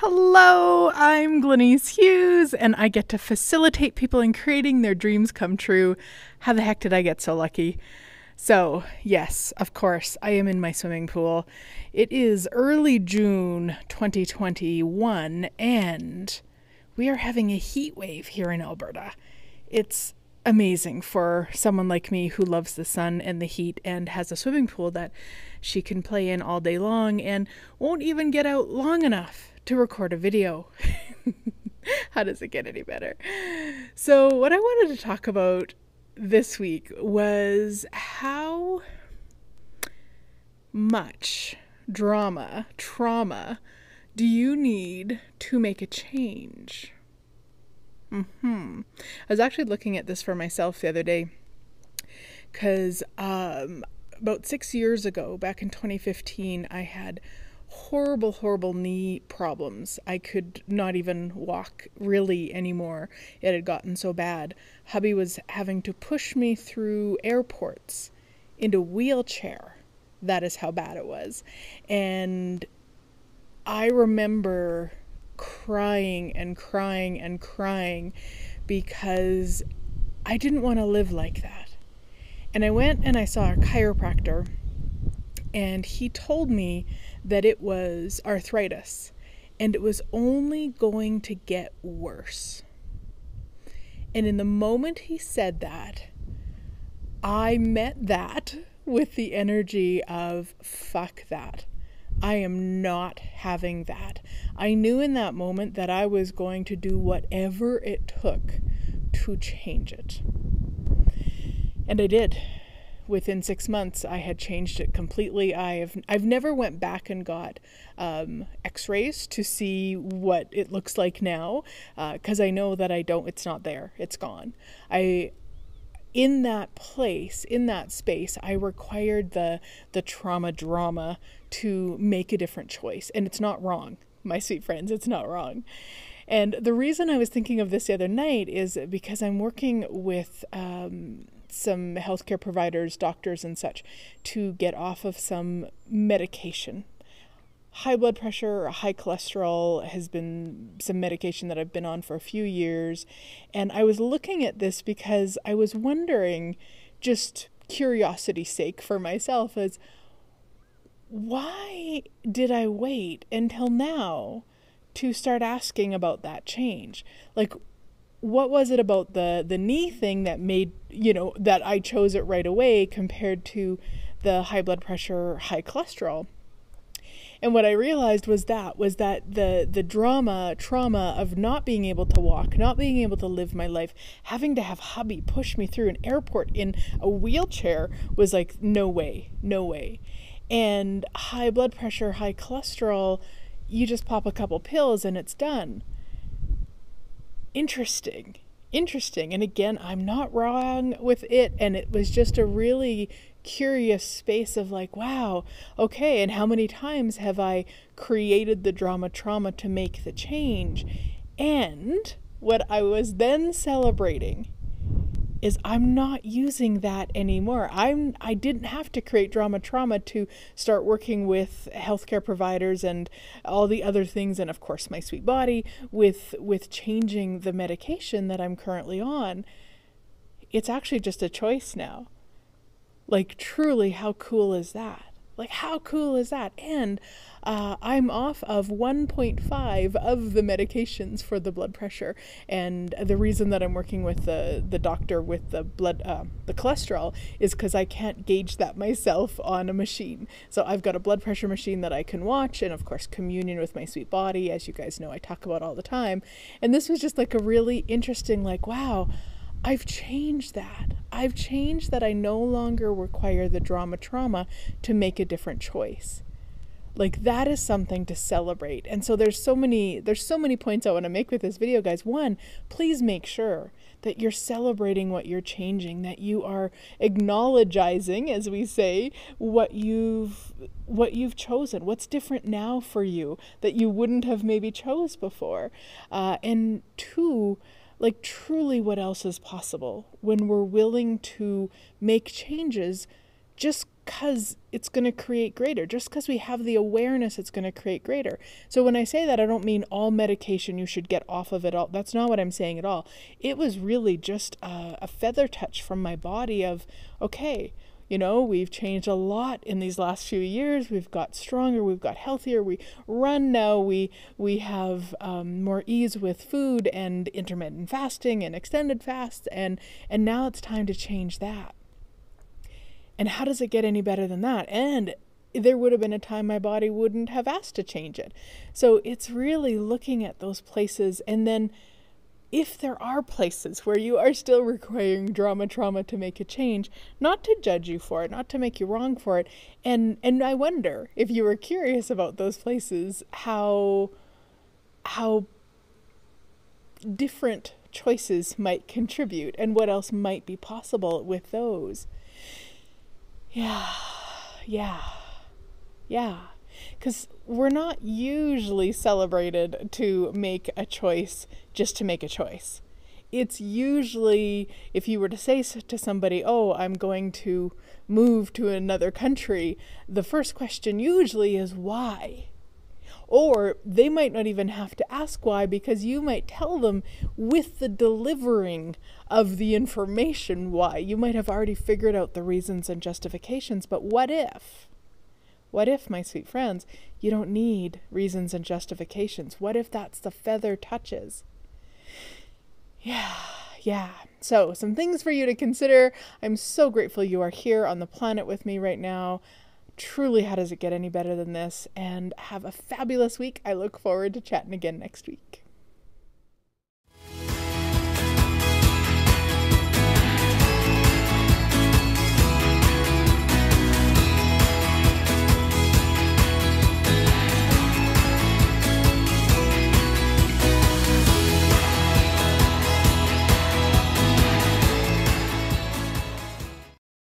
Hello, I'm Glenyce Hughes, and I get to facilitate people in creating their dreams come true. How the heck did I get so lucky? So, yes, of course, I am in my swimming pool. It is early June 2021, and we are having a heat wave here in Alberta. It's amazing for someone like me who loves the sun and the heat and has a swimming pool that she can play in all day long and won't even get out long enough to record a video. How does it get any better? So what I wanted to talk about this week was how much trauma do you need to make a change? I was actually looking at this for myself the other day because about 6 years ago, back in 2015, I had horrible knee problems. I could not even walk really anymore. It had gotten so bad. Hubby was having to push me through airports into a wheelchair. That is how bad it was. And I remember crying because I didn't want to live like that. And I went and I saw a chiropractor, and he told me that it was arthritis and it was only going to get worse. And in the moment he said that, I met that with the energy of fuck that. I am not having that. I knew in that moment that I was going to do whatever it took to change it. And I did. Within 6 months, I had changed it completely. I've never went back and got x-rays to see what it looks like now, because I know that it's not there. It's gone. In that place, in that space, I required the trauma drama to make a different choice. And it's not wrong, my sweet friends, it's not wrong. And the reason I was thinking of this the other night is because I'm working with some healthcare providers, doctors and such, to get off of some medication. High blood pressure, high cholesterol has been some medication that I've been on for a few years. And I was looking at this because I was wondering, just curiosity's sake for myself, is why did I wait until now to start asking about that change? Like, what was it about the knee thing that made, that I chose it right away compared to the high blood pressure, high cholesterol? And what I realized was that the trauma of not being able to walk, not being able to live my life, having to have hubby push me through an airport in a wheelchair was like, no way. And high blood pressure, high cholesterol, you just pop a couple pills and it's done. Interesting. And again, I'm not wrong with it. And it was just a really curious space of like, wow, okay. And how many times have I created the trauma to make the change? And what I was then celebrating is I'm not using that anymore. I didn't have to create trauma to start working with healthcare providers and all the other things, and of course my sweet body with changing the medication that I'm currently on. It's actually just a choice now. Like, truly, how cool is that? And I'm off of 1.5 of the medications for the blood pressure. And the reason that I'm working with the doctor with the the cholesterol is because I can't gauge that myself on a machine. So I've got a blood pressure machine that I can watch, and of course communion with my sweet body, as you guys know I talk about all the time. And this was just like a really interesting, like, wow, I've changed that. I no longer require the trauma to make a different choice. Like, that is something to celebrate. And so there's so many points I want to make with this video, guys. One, please make sure that you're celebrating what you're changing, that you are acknowledging, as we say, what you've chosen, what's different now for you that you wouldn't have maybe chose before. And two, like, truly, what else is possible when we're willing to make changes just because it's going to create greater. Just because we have the awareness, it's going to create greater. So when I say that, I don't mean all medication, you should get off of it all. That's not what I'm saying at all. It was really just a feather touch from my body of, okay, you know, we've changed a lot in these last few years. We've got stronger, we've got healthier, we run now, we have more ease with food and intermittent fasting and extended fasts, and now it's time to change that. And how does it get any better than that? And there would have been a time my body wouldn't have asked to change it. So it's really looking at those places. And then if there are places where you are still requiring drama trauma to make a change, not to judge you for it, not to make you wrong for it. And I wonder, if you were curious about those places, how different choices might contribute and what else might be possible with those. Yeah. Because we're not usually celebrated to make a choice just to make a choice. It's usually, if you were to say to somebody, oh, I'm going to move to another country, the first question usually is why? Or they might not even have to ask why, because you might tell them with the delivering of the information why. You might have already figured out the reasons and justifications, but what if? What if, my sweet friends, you don't need reasons and justifications? What if that's the feather touches? Yeah. So some things for you to consider. I'm so grateful you are here on the planet with me right now. Truly, how does it get any better than this? And have a fabulous week. I look forward to chatting again next week.